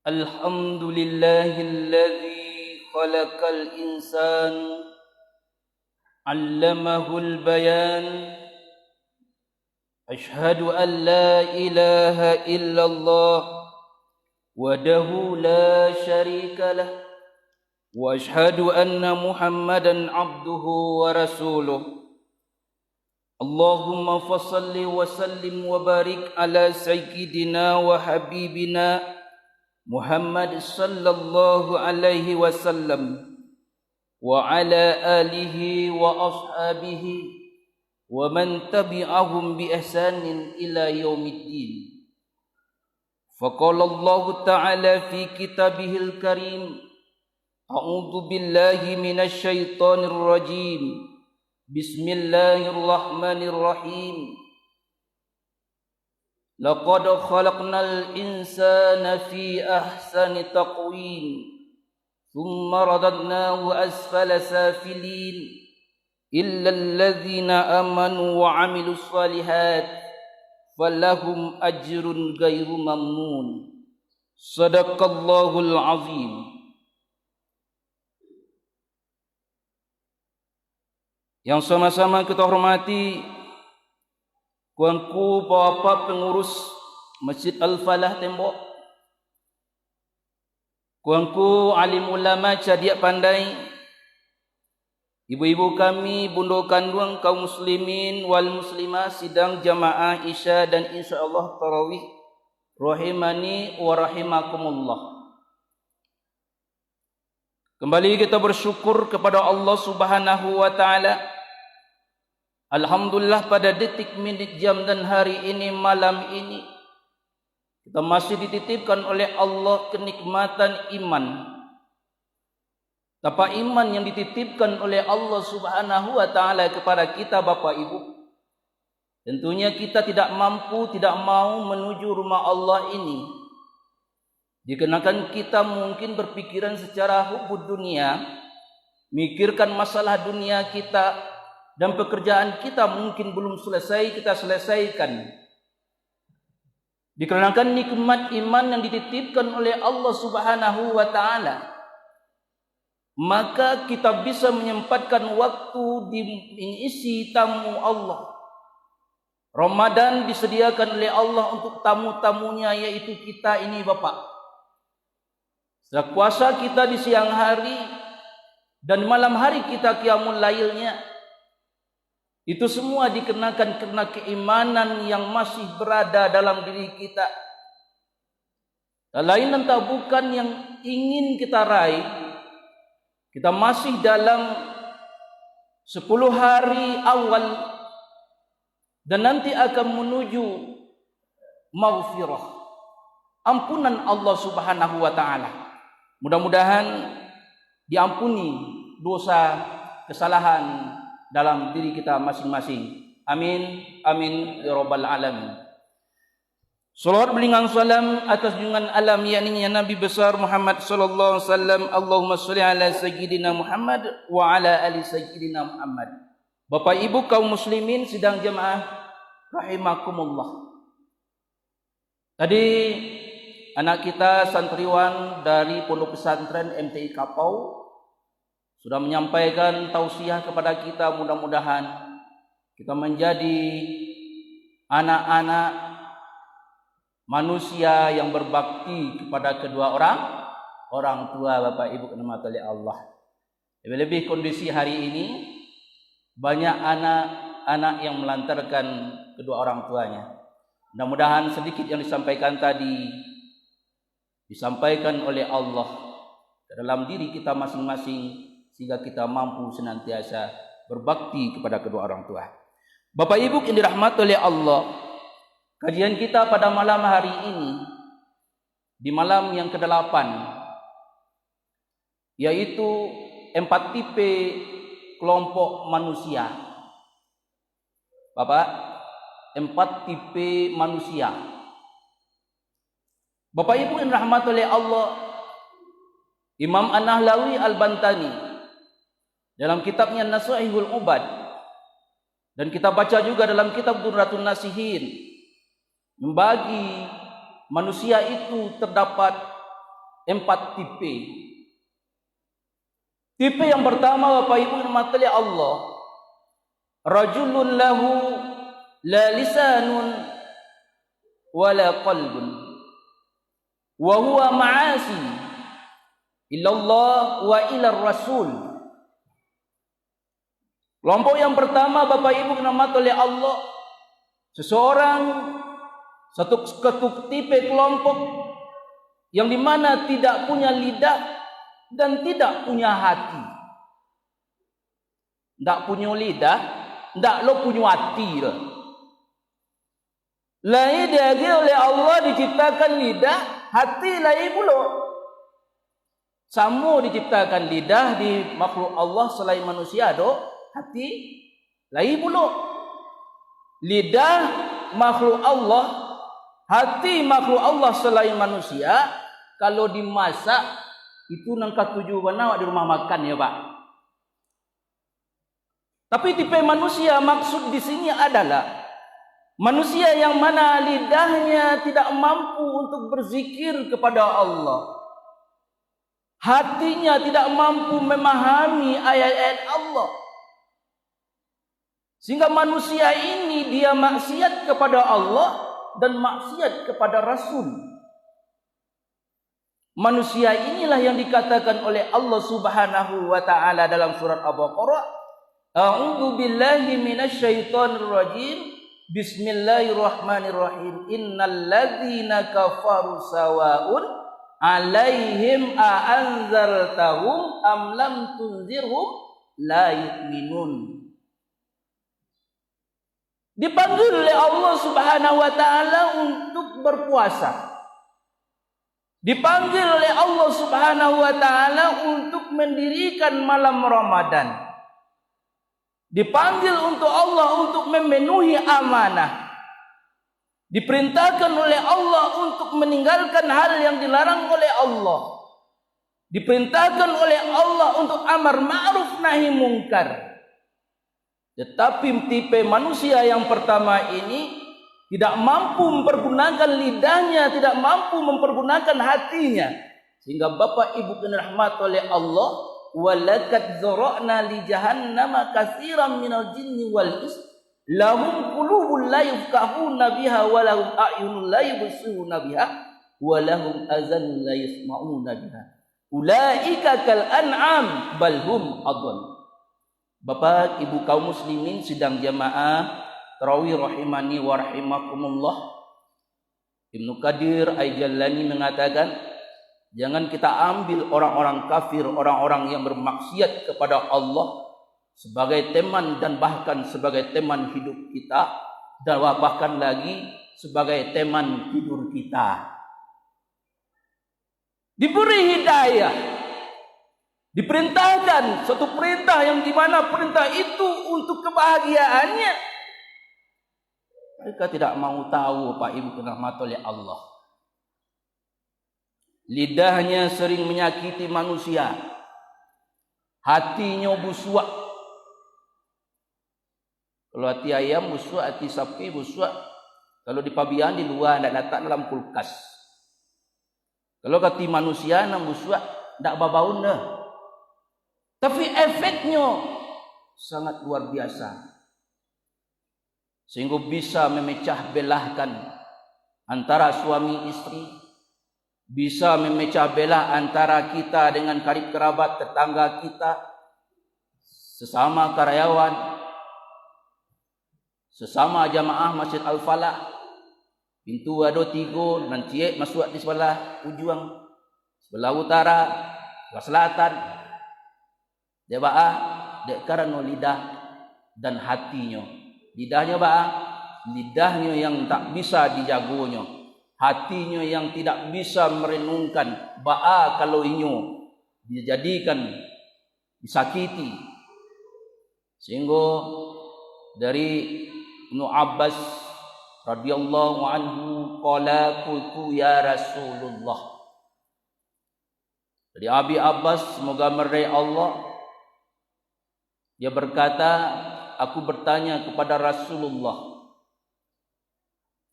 الحمد لله الذي خلق الإنسان علمه البيان أشهد أن لا إله إلا الله وحده لا شريك له وأشهد أن محمدا عبده ورسوله اللهم فصل وسلم وبارك على سيدنا وحبيبنا محمد صلى الله عليه وسلم وعلى آله وأصحابه ومن تبعهم بإحسان إلى يوم الدين. فقال الله تعالى في كتابه الكريم أعوذ بالله من الشيطان الرجيم بسم الله الرحمن الرحيم لقد خلقنا الإنسان في أحسن تقويم ثم رددناه أسفل سافلين إلا الذين آمنوا وعملوا الصالحات فلهم أجر غير ممنون صدق الله العظيم. Yang sama-sama kita hormati tuanku bapa pengurus Masjid Al-Falah Tembok, tuanku alim ulama cerdik pandai, ibu-ibu kami, bunda kandung kaum muslimin wal muslimah sidang jamaah Isya dan insyaallah tarawih rahimani wa rahimakumullah. Kembali kita bersyukur kepada Allah Subhanahu wa taala. Alhamdulillah pada detik, minit, jam dan hari ini, malam ini kita masih dititipkan oleh Allah kenikmatan iman. Tanpa iman yang dititipkan oleh Allah Subhanahu wa taala kepada kita Bapak Ibu, tentunya kita tidak mampu, tidak mau menuju rumah Allah ini. Dikarenakan kita mungkin berpikiran secara hubbud dunia, mikirkan masalah dunia kita, dan pekerjaan kita mungkin belum selesai kita selesaikan. Dikarenakan nikmat iman yang dititipkan oleh Allah Subhanahu wa taala, maka kita bisa menyempatkan waktu diisi tamu Allah. Ramadan disediakan oleh Allah untuk tamu-tamunya, yaitu kita ini Bapak. Setelah puasa kita di siang hari dan malam hari kita qiyamul lailnya, itu semua dikenakan karena keimanan yang masih berada dalam diri kita. Lain entah bukan yang ingin kita raih. Kita masih dalam 10 hari awal dan nanti akan menuju maghfirah, ampunan Allah Subhanahu wa taala. Mudah-mudahan diampuni dosa, kesalahan dalam diri kita masing-masing. Amin, amin ya rabbal alamin. Salawat belingang salam atas junjungan alam yakni Nabi besar Muhammad sallallahu alaihi wasallam. Allahumma shalli ala sayyidina Muhammad wa ala ali sayyidina Muhammad. Bapak Ibu kaum muslimin sidang jemaah rahimakumullah. Tadi anak kita santriwan dari Pondok Pesantren MTI Kapau sudah menyampaikan tausiah kepada kita. Mudah-mudahan kita menjadi anak-anak manusia yang berbakti kepada kedua orang tua Bapak Ibu rahmati oleh Allah. Lebih-lebih kondisi hari ini banyak anak-anak yang melantarkan kedua orang tuanya. Mudah-mudahan sedikit yang disampaikan tadi disampaikan oleh Allah ke dalam diri kita masing-masing, sehingga kita mampu senantiasa berbakti kepada kedua orang tua. Bapak Ibu yang dirahmati oleh Allah, kajian kita pada malam hari ini, di malam yang ke-8, yaitu 4 tipe kelompok manusia. Bapak, 4 tipe manusia. Bapak Ibu yang dirahmati oleh Allah, Imam An-Nahlawi Al-Bantani dalam kitabnya Nasaihul Ubad, dan kita baca juga dalam kitab Durratun Nasihin, membagi manusia itu terdapat 4 tipe. Tipe yang pertama, Bapak Ibu rahmati Allah, rajulun lahu la lisanun wala qalbun wa huwa ma'asi illa Allah wa ila Rasul. Kelompok yang pertama, Bapak Ibu rahmati Allah, seseorang, satu tipe kelompok yang dimana tidak punya lidah dan tidak punya hati. Tidak punya lidah, tidak lo punya hati lah. Lai dia oleh Allah diciptakan lidah, hati lai pula. Sama diciptakan lidah di makhluk Allah selain manusia do. Hati lain pula. Lidah makhluk Allah, hati makhluk Allah selain manusia. Kalau dimasak itu nangka tujuh warna di rumah makan ya Pak. Tapi tipe manusia maksud di sini adalah manusia yang mana lidahnya tidak mampu untuk berzikir kepada Allah. Hatinya tidak mampu memahami ayat-ayat Allah. Sehingga manusia ini dia maksiat kepada Allah dan maksiat kepada Rasul. Manusia inilah yang dikatakan oleh Allah Subhanahu wa taala dalam surat Al-Baqarah, A'udzu billahi minasyaitonir rajim. Bismillahirrahmanirrahim. Innal ladzina kafaru sawa'un 'alaihim a anzartahum am lam tunzirhum la yu'minun. Dipanggil oleh Allah Subhanahu wa taala untuk berpuasa. Dipanggil oleh Allah Subhanahu wa taala untuk mendirikan malam Ramadan. Dipanggil untuk Allah untuk memenuhi amanah. Diperintahkan oleh Allah untuk meninggalkan hal yang dilarang oleh Allah. Diperintahkan oleh Allah untuk amar ma'ruf nahi mungkar. Tetapi tipe manusia yang pertama ini tidak mampu mempergunakan lidahnya, tidak mampu mempergunakan hatinya. Sehingga Bapak Ibu dirahmati oleh Allah, walaqad zara'na li jahannama katsiran minal jinni wal ins lahum qulubun la yafqahuna biha wa lahum a'yunun la yubsiruna biha wa lahum azanun la yasma'una biha ulaika kal an'am bal hum adall. Bapak Ibu kaum muslimin sidang jamaah tarawih rahimani wa rahimakumullah, Ibnu Qadir Al-Jailani mengatakan, jangan kita ambil orang-orang kafir, orang-orang yang bermaksiat kepada Allah sebagai teman dan bahkan sebagai teman hidup kita, dan bahkan lagi sebagai teman tidur kita. Diberi hidayah, diperintahkan suatu perintah yang dimana perintah itu untuk kebahagiaannya. Mereka tidak mau tahu, Pak Ibu dirahmati oleh Allah. Lidahnya sering menyakiti manusia. Hatinya busuk. Kalau hati ayam busuk, hati sapi busuk. Kalau di pabian di luar, tidak letak dalam kulkas. Kalau hati manusia yang busuk, tidak babaun dah. Tapi efeknya sangat luar biasa. Sehingga bisa memecah belahkan antara suami istri, bisa memecah belah antara kita dengan karib kerabat tetangga kita, sesama karyawan, sesama jamaah Masjid Al-Falah. Pintu ada 3, nanti masuk di sebelah ujung, sebelah utara, sebelah selatan. Dia ba'a dek karena lidah dan hatinya. Lidahnya ba'a, lidahnya yang tak bisa dijagonya, hatinya yang tidak bisa merenungkan. Ba'a kalau inyo dijadikan disakiti. Sehingga dari Ibnu Abbas radhiyallahu anhu qala qultu ya Rasulullah. Dari Abi Abbas, semoga meridai Allah, dia berkata, aku bertanya kepada Rasulullah.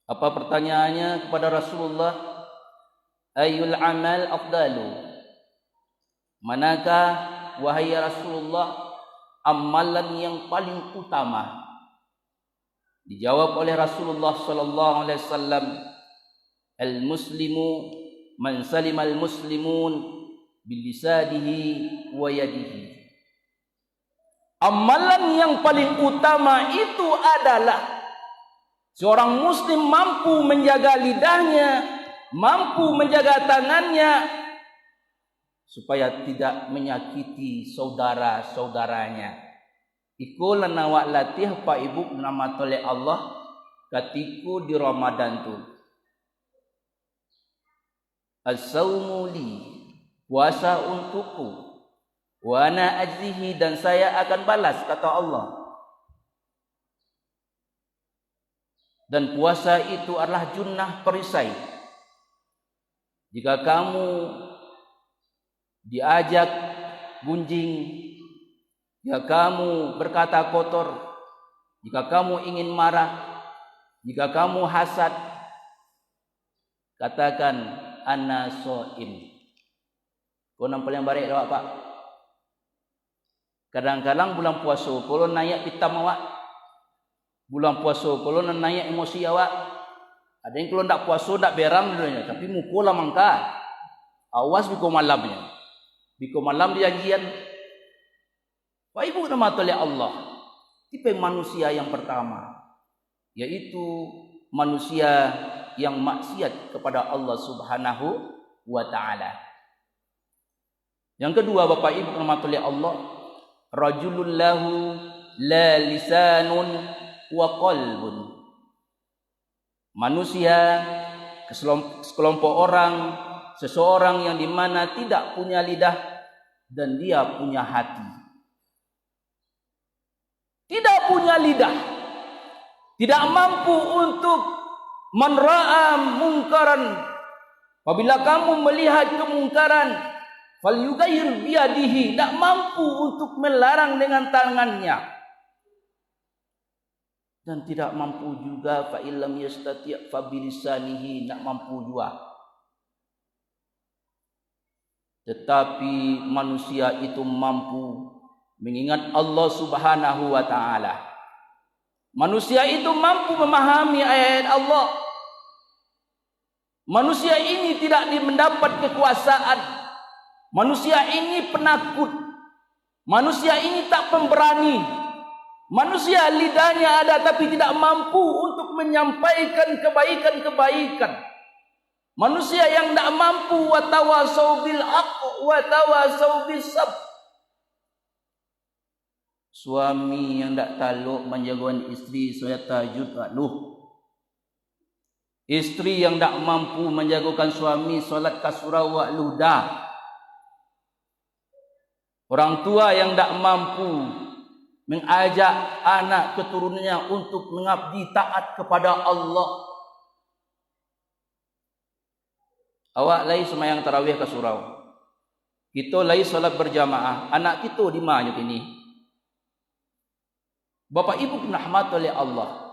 Apa pertanyaannya kepada Rasulullah? Ayul amal afdalu? Manakah wahai Rasulullah amalan yang paling utama? Dijawab oleh Rasulullah sallallahu alaihi wasallam, al-muslimu man salimal muslimun bilisadihi wa yadihi. Amalan yang paling utama itu adalah seorang muslim mampu menjaga lidahnya, mampu menjaga tangannya, supaya tidak menyakiti saudara-saudaranya. Iku lenawak latih Pak Ibu nama oleh Allah katiku di Ramadan tu. As-saumu li, puasa untukku. Wa ana ajzihi, dan saya akan balas, kata Allah. Dan puasa itu adalah junnah perisai. Jika kamu diajak gunjing, jika kamu berkata kotor, jika kamu ingin marah, jika kamu hasad, katakan ana shaim. Kau nampak yang baik awak Pak. Kadang-kadang bulan puasa kalau naik hitam awak, bulan puasa kalau naik emosi awak. Ada yang kalau tak puasa tak beram dulunya, tapi mukul lah mangka. Awas biko malamnya, biko malam dijanjian. Pak Ibu nama oleh Allah, tipe manusia yang pertama, yaitu manusia yang maksiat kepada Allah Subhanahu wa Ta'ala. Yang kedua, Bapak Ibu rahmatullahi Allah, rajulun lahu la lisanun wa qalbun. Manusia, sekelompok orang, seseorang yang dimana tidak punya lidah dan dia punya hati. Tidak punya lidah, tidak mampu untuk menra'a mungkaran. Apabila kamu melihat kemungkaran, falyughayyir biyadihi, tak mampu untuk melarang dengan tangannya. Dan tidak mampu juga fa illam yastati' fa bilisanihi, tak mampu juga. Tetapi manusia itu mampu mengingat Allah Subhanahu wa Ta'ala. Manusia itu mampu memahami ayat Allah. Manusia ini tidak mendapat kekuasaan. Manusia ini penakut. Manusia ini tak pemberani. Manusia lidahnya ada tapi tidak mampu untuk menyampaikan kebaikan-kebaikan. Manusia yang tak mampu wa tawasau bil haqq wa tawasau bis sabr. Suami yang tak taluk menjaga isteri solat tahajud aluh. Isteri yang tak mampu menjagakan suami solat kasurah wa'luh dah. Orang tua yang tak mampu mengajak anak keturunannya untuk mengabdi taat kepada Allah. Awak lai semayang tarawih ke surau. Kita lai solat berjamaah. Anak kita di mana ini? Bapak Ibu rahmat oleh Allah.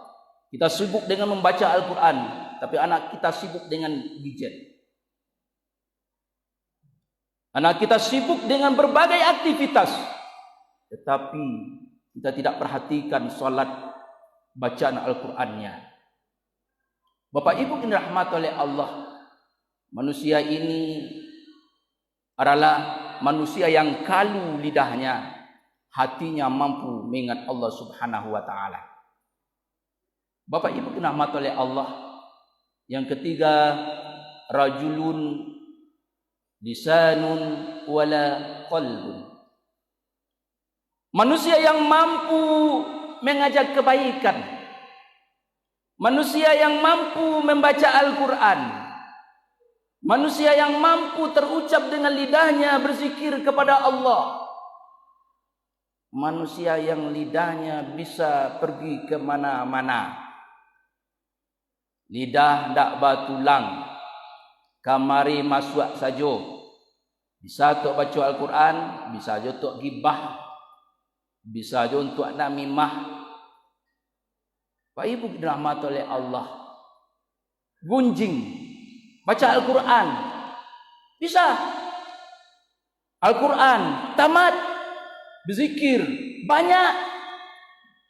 Kita sibuk dengan membaca Al-Quran, tapi anak kita sibuk dengan gadget. Anak kita sibuk dengan berbagai aktivitas, tetapi kita tidak perhatikan solat bacaan Al-Qurannya. Bapak Ibu rahmat oleh Allah, manusia ini adalah manusia yang kalu lidahnya, hatinya mampu mengingat Allah Subhanahu wa Ta'ala. Bapak Ibu rahmat oleh Allah. Yang ketiga, rajulun lisanun wala qalbun. Manusia yang mampu mengajak kebaikan. Manusia yang mampu membaca Al-Quran. Manusia yang mampu terucap dengan lidahnya berzikir kepada Allah. Manusia yang lidahnya bisa pergi ke mana-mana. Lidah ndak batulang, kamari masuk saja. Bisa untuk baca Al-Quran, bisa juga untuk gibah, bisa juga untuk namimah. Pak Ibu dirahmati oleh Allah. Gunjing, baca Al-Quran, Bisa. Al-Quran tamat, berzikir banyak,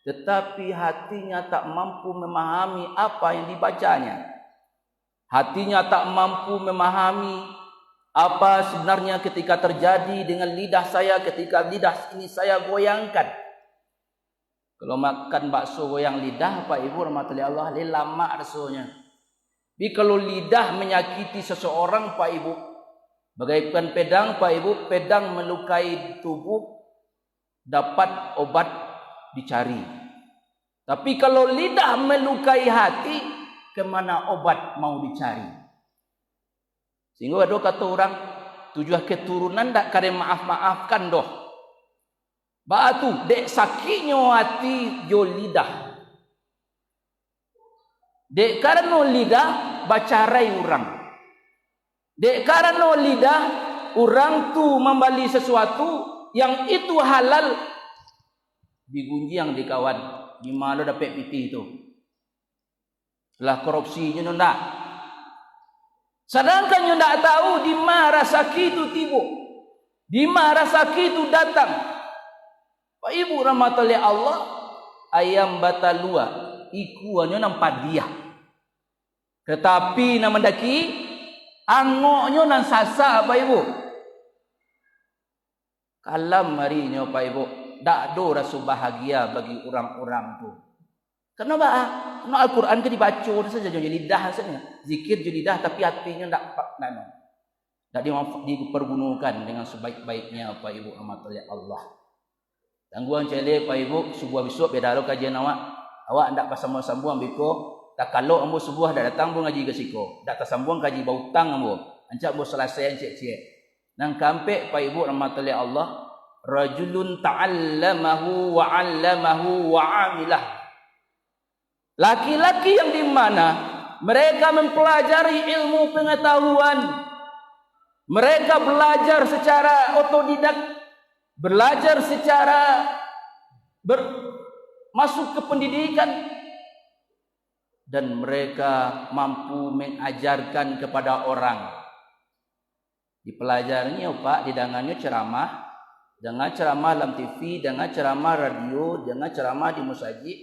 tetapi hatinya tak mampu memahami apa yang dibacanya. Hatinya tak mampu memahami apa sebenarnya ketika terjadi dengan lidah saya, ketika lidah ini saya goyangkan. Kalau makan bakso goyang lidah, Pak Ibu rahmatullahi Allah, lama rasanya. Tapi kalau lidah menyakiti seseorang, Pak Ibu, bagaikan pedang, Pak Ibu, pedang melukai tubuh, dapat obat dicari. Tapi kalau lidah melukai hati, kemana obat mau dicari? Sehingga ada kata orang, tujuh keturunan tak kare maaf-maafkan doh. Batu dek sakitnya hati jo lidah. Dek karena lidah bacarai orang. Dek karena lidah orang tu membeli sesuatu yang itu halal, digunjing di kawan, di mana dapat piti itu. Lah korupsinya ndak. Sedangkan nyo ndak tahu di mana sakit itu tiba. Di mana sakit itu datang. Pak Ibu rahmatullahi Allah, ayam batalua iku anyo nampak dia. Tetapi nama daki angoknya nan sasa, Pak Ibu. Kalam harinya, Pak Ibu, dak do rasa bahagia bagi orang-orang tu. Kenapa? Karena Al-Quran ke dibaca saja jadi lidah saja. Zikir jadi lidah tapi hatinya tak dipergunakan dengan sebaik-baiknya, Pak Ibu rahmatullahi Allah. Tangguan cele Pak Ibu subuh besok beda lo kajian awak ndak pasambung-sambung biko tak kalau ambo subuh dak datang bu ngaji ke siko dak tersambung kaji bautang ambo ancak bo selesai cek-cek nang kampe Pak Ibu rahmatullahi Allah, rajulun ta'allamahu wa 'allamahu wa 'amilah. Laki-laki yang di mana mereka mempelajari ilmu pengetahuan, mereka belajar secara otodidak, belajar secara masuk ke pendidikan, dan mereka mampu mengajarkan kepada orang. Dipelajarinya Pak, didangannya ceramah, dengan ceramah dalam TV, dengan ceramah radio, dengan ceramah di musajid.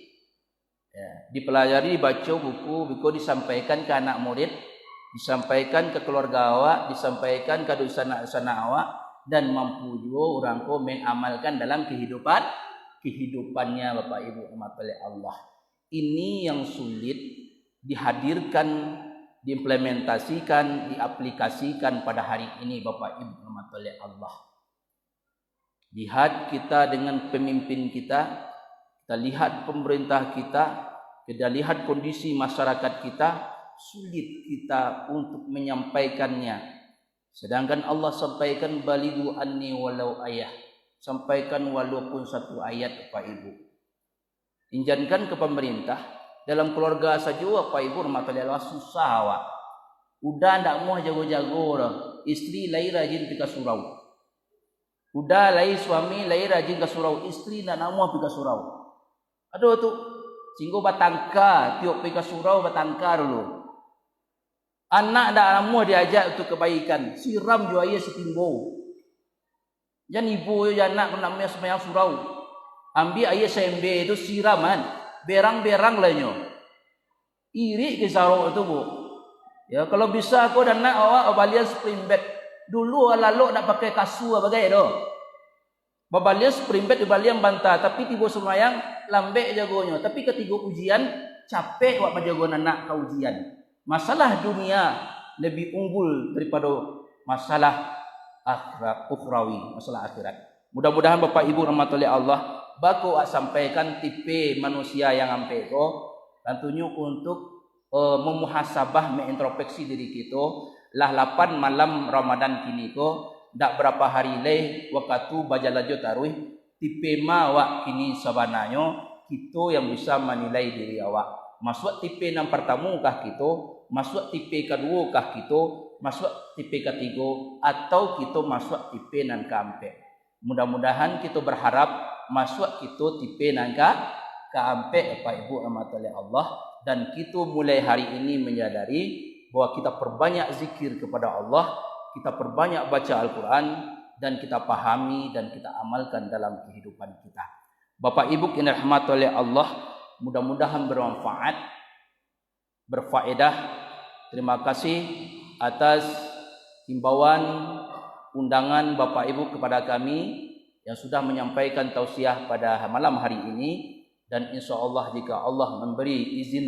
Ya, dipelajari, dibaca buku disampaikan ke anak murid, disampaikan ke keluarga awak, disampaikan ke dosana-dosana awak, dan mampu juga orang ko mengamalkan dalam kehidupannya, Bapak Ibu rahmatullahi Allah. Ini yang sulit dihadirkan, diimplementasikan, diaplikasikan pada hari ini, Bapak Ibu rahmatullahi Allah. Lihat kita dengan pemimpin kita lihat pemerintah kita lihat kondisi masyarakat kita, sulit kita untuk menyampaikannya. Sedangkan Allah sampaikan balighu anni walau ayah. Sampaikan walaupun satu ayat, Pak Ibu. Injankan ke pemerintah, dalam keluarga saja Pak Ibu rahmatullahi Allah susah awak. Udah ndak mau jago-jago dah. Istri lai rajin pergi surau. Udah lai suami lai rajin ke surau, istri ndak mau pergi surau. Aduh tu, singgo batangka, tiup pergi surau batangka dulu. Anak dah lama diajak untuk kebaikan, siram jua ia setimbo. Jangan ibu ya anak namanya semayang surau. Ambil ayah sembe itu siraman, berang-berang lainnya. Iri ke sarau itu bu. Ya kalau bisa aku dan nak awak balian spring bed. Dulu lalu nak pakai kasur bagai tu. Babalian spring bed balian bantah, tapi tiba semayang lambek jagonya. Tapi ketika ujian capek wak menjaga anak ke ujian. Masalah dunia lebih unggul daripada masalah akhirat ukhrawi, masalah akhirat. Mudah-mudahan Bapak Ibu rahmatullahi Allah baku sampaikan tipe manusia yang ampe itu tentunya untuk memuhasabah, mengintrospeksi diri kita. Lah 8 malam Ramadan kini ko dak berapa hari leh waktu bajalajo taruh tipe ma wak kini sabananya kita yang bisa menilai diri awak. Masuk tipe yang pertama kah kita, masuk tipe kedua kah kita, masuk tipe ketiga, atau kita masuk tipe nan keempat. Mudah-mudahan kita berharap masuk kita tipe nan keempat, Bapak Ibu rahmatullahi Allah, dan kita mulai hari ini menyadari bahwa kita perbanyak zikir kepada Allah, kita perbanyak baca Al-Quran dan kita pahami dan kita amalkan dalam kehidupan kita. Bapak Ibu yang dirahmati oleh Allah, mudah-mudahan bermanfaat, berfaedah. Terima kasih atas himbauan undangan Bapak Ibu kepada kami yang sudah menyampaikan tausiah pada malam hari ini, dan insyaallah jika Allah memberi izin,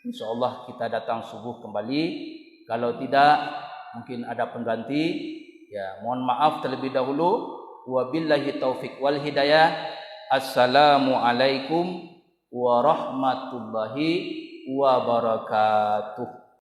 insyaallah kita datang subuh kembali. Kalau tidak, mungkin ada pengganti. Ya, mohon maaf terlebih dahulu. Wabillahi taufik wal hidayah. Assalamualaikum warahmatullahi wabarakatuh.